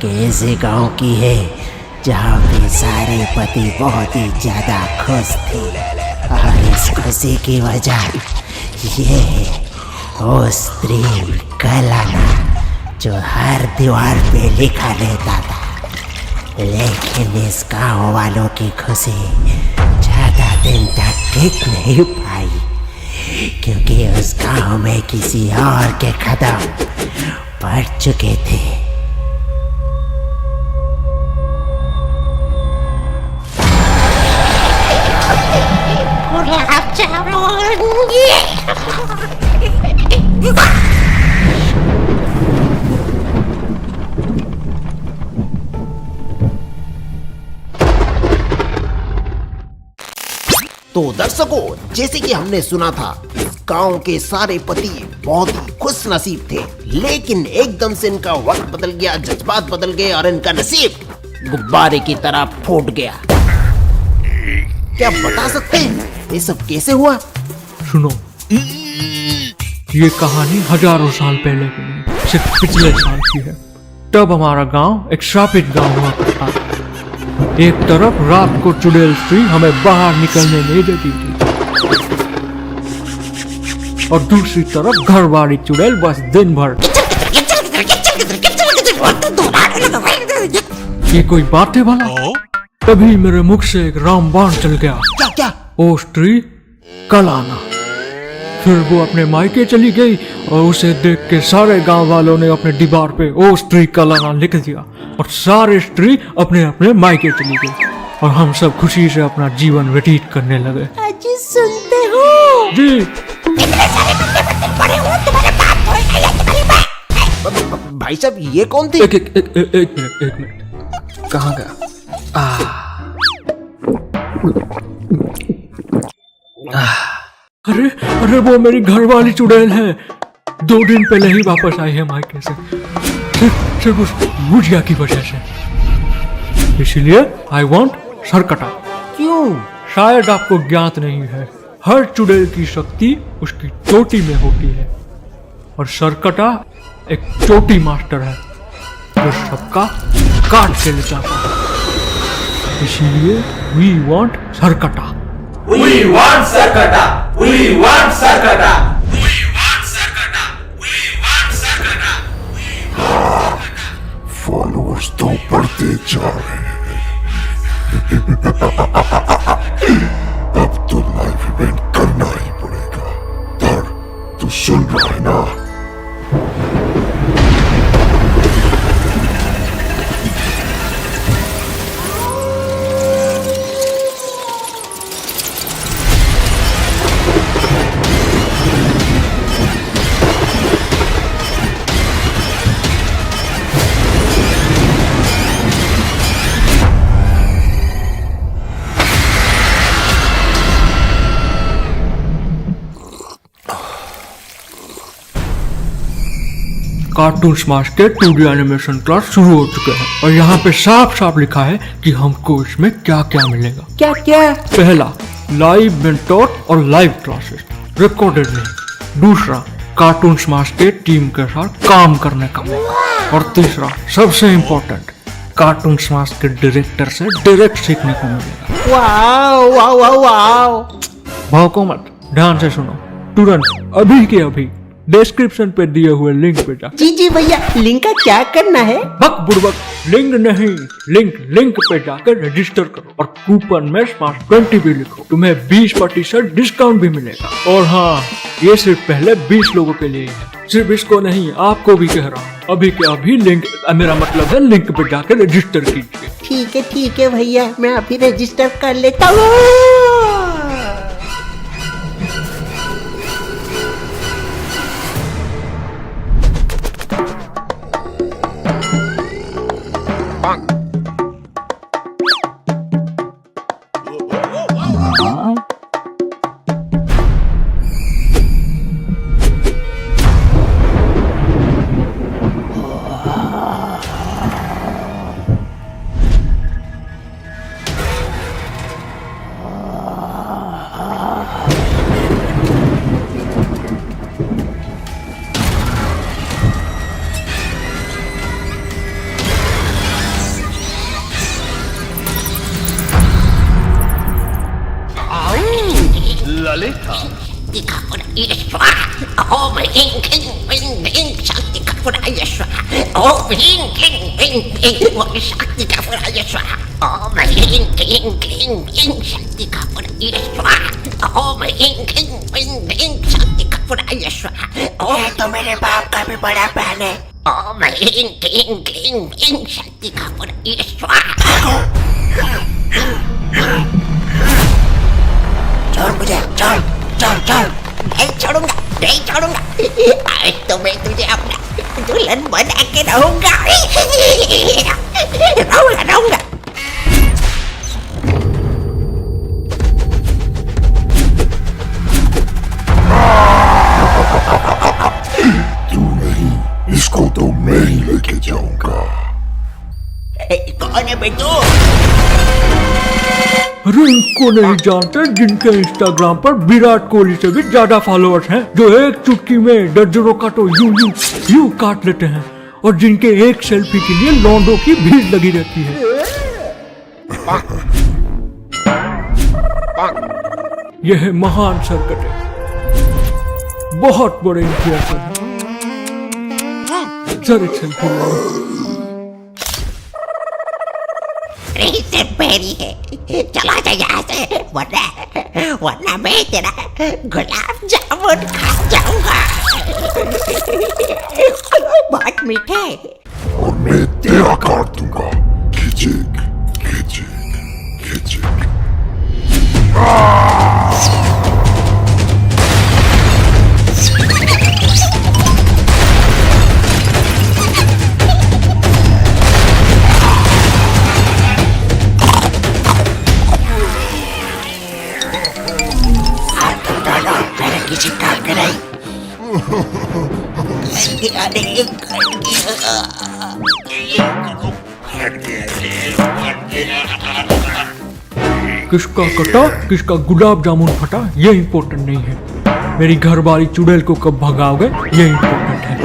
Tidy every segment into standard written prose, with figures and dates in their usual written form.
एक ऐसे गांव की है जहाँ पे सारे पति बहुत ही ज्यादा खुश थे और इस खुशी की वजह ये है वो स्त्री कलाना जो हर दीवार पे लिखा रहता था। लेकिन इस गाँव वालों की खुशी ज्यादा दिन तक टिक नहीं पाई क्योंकि उस गाँव में किसी और के कदम पड़ चुके थे। तो दर्शकों, जैसे कि हमने सुना था गांव के सारे पति बहुत ही खुश नसीब थे, लेकिन एकदम से इनका वक्त बदल गया, जज्बात बदल गए और इनका नसीब गुब्बारे की तरह फूट गया। क्या बता सकते हैं ये सब कैसे हुआ? सुनो, ये कहानी हजारों साल पहले की नहीं, सिर्फ पिछले साल की है। तब हमारा गांव एक श्रापित गांव हुआ करता था। एक तरफ रात को चुड़ैल स्त्री हमें बाहर निकलने नहीं देती थी और दूसरी तरफ घर वाली चुड़ैल बस दिन भर ये कोई बात है भला? तभी मेरे मुख से एक रामबाण चल गया। क्या? ओ स्त्री कलाना। फिर वो अपने मायके चली गई और उसे देख के सारे गांव वालों ने अपने दीवार पे ओ स्त्री कलाना लिख दिया और सारे स्त्री अपने अपने मायके चली गई और हम सब खुशी से अपना जीवन व्यतीत करने लगे। अजी सुनते हो? जी। भाई साहब, ये कौन थे? एक मिनट, कहाँ गया? अरे वो मेरी घरवाली चुड़ैल है। 2 दिन पहले ही वापस आई है मायके से, सिर्फ उस गुजिया की वजह से। इसलिए आई वांट सरकटा। क्यों? शायद आपको ज्ञात नहीं है, हर चुड़ैल की शक्ति उसकी चोटी में होती है और सरकटा एक चोटी मास्टर है जो सबका काट के ले जाता है। इसीलिए we want Sarkata. We want Sarkata! We want Sarkata! We want Sarkata! We want Sarkata! Followers तो बढ़ते जा रहे हैं। अब तो लाइव इवेंट करना ही पड़ेगा। पर तू सुन रहा है ना? कार्टून स्माश के 2D एनिमेशन क्लास शुरू हो चुके हैं और यहाँ पे साफ साफ लिखा है कि हमको इसमें क्या क्या मिलेगा। क्या? पहला, लाइव मेंटोर और लाइव क्लासेस रिकॉर्डेड नहीं। दूसरा, कार्टून स्माश के टीम के साथ काम करने का मौका। और तीसरा, सबसे इम्पोर्टेंट, कार्टून स्माश के डायरेक्टर से डायरेक्ट सीखने को मिलेगा। Wow wow wow wow. भौंको मत, ध्यान से सुनो। तुरंत अभी के अभी डिस्क्रिप्शन पे दिए हुए लिंक पे जा। जी भैया, लिंक का क्या करना है? बक बुड़बक, लिंक नहीं, लिंक पे जाकर रजिस्टर करो और कूपन में स्मार्ट 20 भी लिखो, तुम्हें 20% डिस्काउंट भी मिलेगा। और हाँ, ये सिर्फ पहले 20 लोगों के लिए है, सिर्फ इसको नहीं, आपको भी कह रहा हूँ। अभी के अभी लिंक, मेरा मतलब है लिंक पे जाकर रजिस्टर कीजिए। ठीक है भैया, मैं अभी रजिस्टर कर लेता हूँ। शक्ति का पुराय स्वाहा ओम ह्रीं क्लीं क्लीं क्लीं शक्ति का पुराय स्वाहा ओम ह्रीं क्लीं क्लीं क्लीं ओम शक्ति का पुराय स्वाहा ओम ह्रीं क्लीं क्लीं क्लीं शक्ति का पुराय स्वाहा ओम ह्रीं क्लीं क्लीं क्लीं शक्ति का पुराय स्वाहा ओम तो मेरे बाप का भी बड़ा बहन है ओम ह्रीं क्लीं क्लीं क्लीं शक्ति का पुराय स्वाहा छोड़ मुझे छोड़ छोड़ छोड़ नहीं छोड़ूंगा आज तो मैं तुझे अपना दुल्हन बना के रहूंगा रहूंगा तू नहीं, इसको तो मैं ही लेके जाऊंगा। कौन है बेटू अरे इनको नहीं जानते जिनके इंस्टाग्राम पर विराट कोहली से भी ज्यादा फॉलोअर्स हैं, जो एक चुटकी में दर्जनों का तो यूं काट लेते हैं और जिनके एक सेल्फी के लिए लौंडों की भीड़ लगी रहती है। यह है महान सरकटे, बहुत बड़े इन्फ्लुएंसर हैं। सर एक सेल्फी लो। सिर्फ पैरी है चला जा यहाँ से वरना मैं तेरा गुलाब जामुन खा जाऊंगा बहुत मीठे और मैं तेरा काट दूंगा। खिचक खिचक खिचक। किसी काम के नहीं किसका कटा किसका गुलाब जामुन फटा ये इम्पोर्टेंट नहीं है, मेरी घर वाली चुड़ैल को कब भगाओगे ये इम्पोर्टेंट है।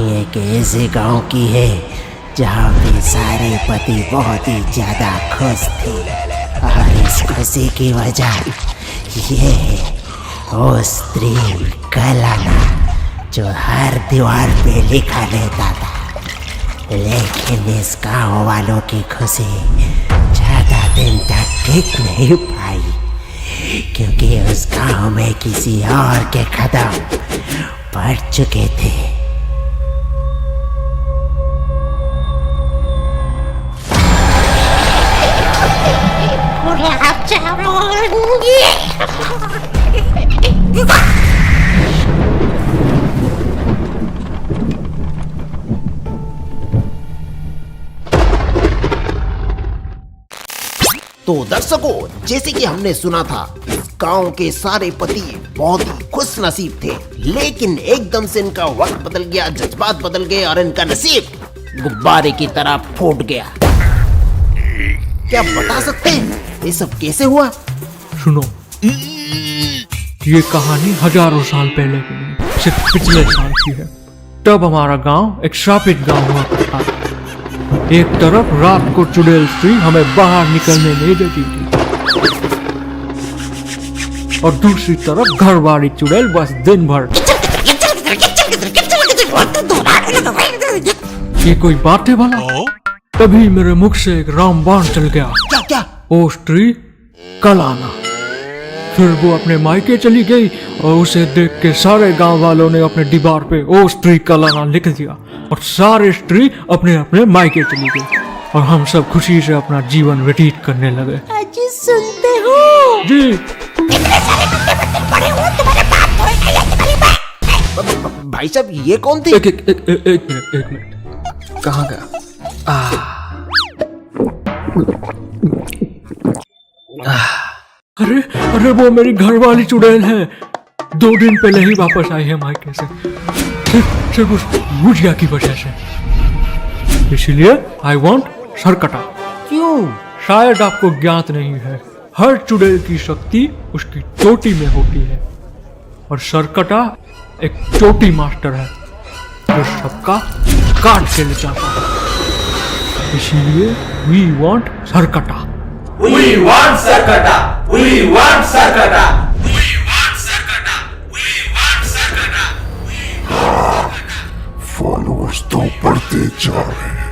एक ऐसे गांव की है जहाँ पे सारे पति बहुत ही ज्यादा खुश थे और इस खुशी की वजह ये है वो स्त्री कलाना जो हर दीवार पे लिखा रहता था। लेकिन इस गांव वालों की खुशी ज्यादा दिन तक टिक नहीं पाई क्योंकि उस गांव में किसी और के कदम पड़ चुके थे। गुलाब जामुन तो दर्शकों, जैसे कि हमने सुना था गांव के सारे पति बहुत ही खुश नसीब थे, लेकिन एकदम से इनका वक्त बदल गया, जज्बात बदल गए और इनका नसीब गुब्बारे की तरह फूट गया। क्या बता सकते हैं ये सब कैसे हुआ? सुनो, ये कहानी हजारों साल पहले की नहीं, सिर्फ पिछले साल की है। तब हमारा गांव एक श्रापित गांव हुआ करता था। एक तरफ रात को चुड़ैल स्त्री हमें बाहर निकलने नहीं देती थी और दूसरी तरफ घर वाली चुड़ैल बस दिन भर। ये कोई बात है भला? तभी मेरे मुख से एक रामबाण चल गया। क्या क्या? ओ स्त्री कल आना। फिर वो अपने मायके चली गई और उसे देख के सारे गांव वालों ने अपने दीवार पे ओ स्त्री कल आना लिख दिया और सारे स्त्री अपने अपने मायके चली गई और हम सब खुशी से अपना जीवन व्यतीत करने लगे। अजी सुनते हो? जी भाई साहब ये कौन थी? एक मिनट कहाँ गया? अरे अरे वो मेरी घर वाली चुड़ैल है, 2 दिन पहले ही वापस आई है मायके से, सिर्फ उस गुजिया की वजह से। इसलिए आई वांट सरकटा। क्यों? शायद आपको ज्ञात नहीं है, हर चुड़ैल की शक्ति उसकी चोटी में होती है और सरकटा एक चोटी मास्टर है जो सबका काट के ले जाता है। इसीलिए we want Sarkata. We want Sarkata. We want Sarkata. We want Sarkata. We want Sarkata. Followers तो बढ़ते जा रहे हैं।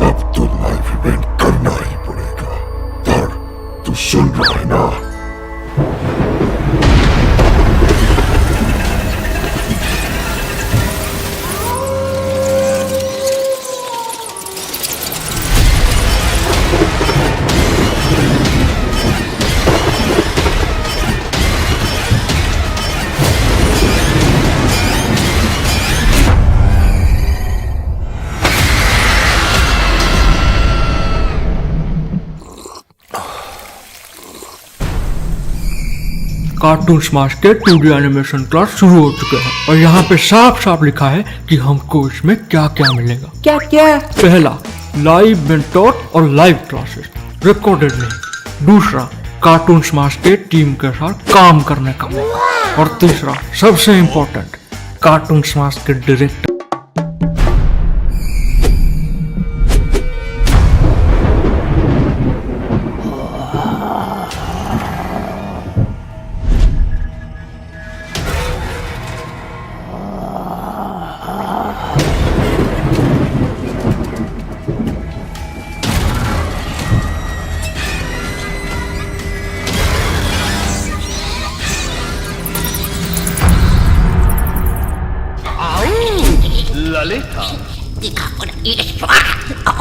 अब तो लाइव इवेंट करना ही पड़ेगा। तर तू सुन रहा है ना? कार्टून स्माश के 2D एनिमेशन क्लास शुरू हो चुके हैं और यहाँ पे साफ साफ लिखा है कि हमको इसमें क्या क्या मिलेगा। क्या क्या? पहला, लाइव मेंटोर और लाइव क्लासेस, रिकॉर्डेड नहीं। दूसरा, कार्टून स्माश के टीम के साथ काम करने का मौका। और तीसरा, सबसे इम्पोर्टेंट, कार्टून स्माश के director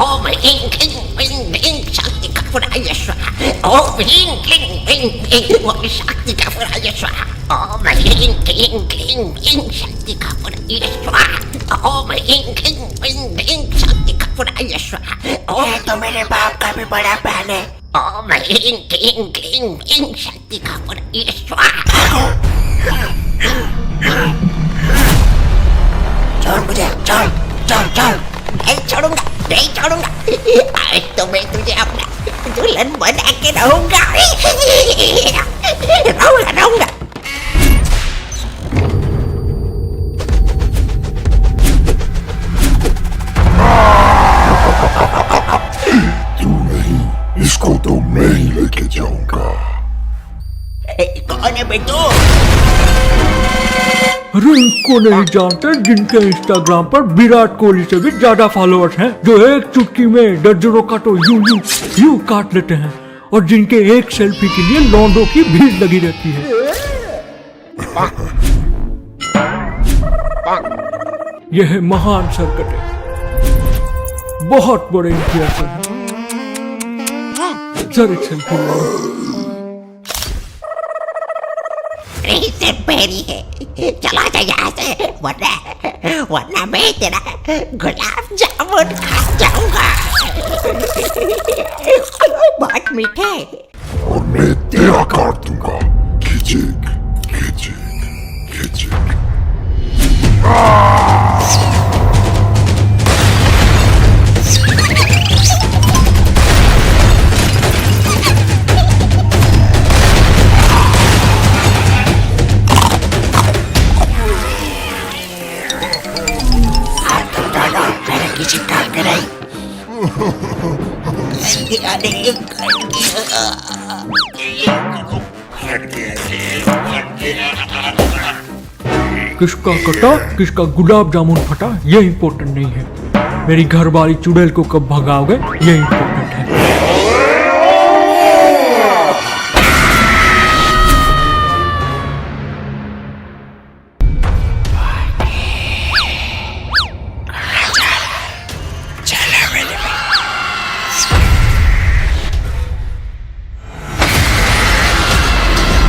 Om Hing King Bing Bing Shakti Kapuraya Swaha. Om Hing King Bing Bing Om Shakti Kapuraya Swaha. Om Hing King Bing Shakti Kapuraya Swaha. Om Hing King Bing Shakti Kapuraya Swaha. ये तो मेरे बाप का भी बड़ा बहन है। Om Hing King Bing Shakti Kapuraya Swaha. छोड़ मुझे, छोड़ छोड़ छोड़। नहीं छोड़ूंगा, नहीं छोड़ूंगा। आज तो मैं तुझे अपना दुल्हन बना के रहूंगा। रहूंगा रहूंगा। तू नहीं, इसको तो मैं ही लेके जाऊंगा। कौन है बेटू? अरे इनको नहीं जानते जिनके इंस्टाग्राम पर विराट कोहली से भी ज्यादा फॉलोअर्स हैं, जो एक चुटकी में दर्जनों का तो यूं काट लेते हैं और जिनके एक सेल्फी के लिए लौंडों की भीड़ लगी रहती है। यह है महान सरकटे, बहुत बड़े इतिहास है। सर एक सेल्फी लो। सिर्फ पैरी है, चला जा यहाँ से, वरना मैं तेरा गुलाब जामुन खा जाऊंगा। बहुत मीठे। और मैं तेरा काट दूंगा। खिचक खिचक खिचक। किसका कटा किसका गुलाब जामुन फटा ये इम्पोर्टेंट नहीं है। मेरी घर वाली चुड़ैल को कब भगाओगे ये इम्पोर्टेंट।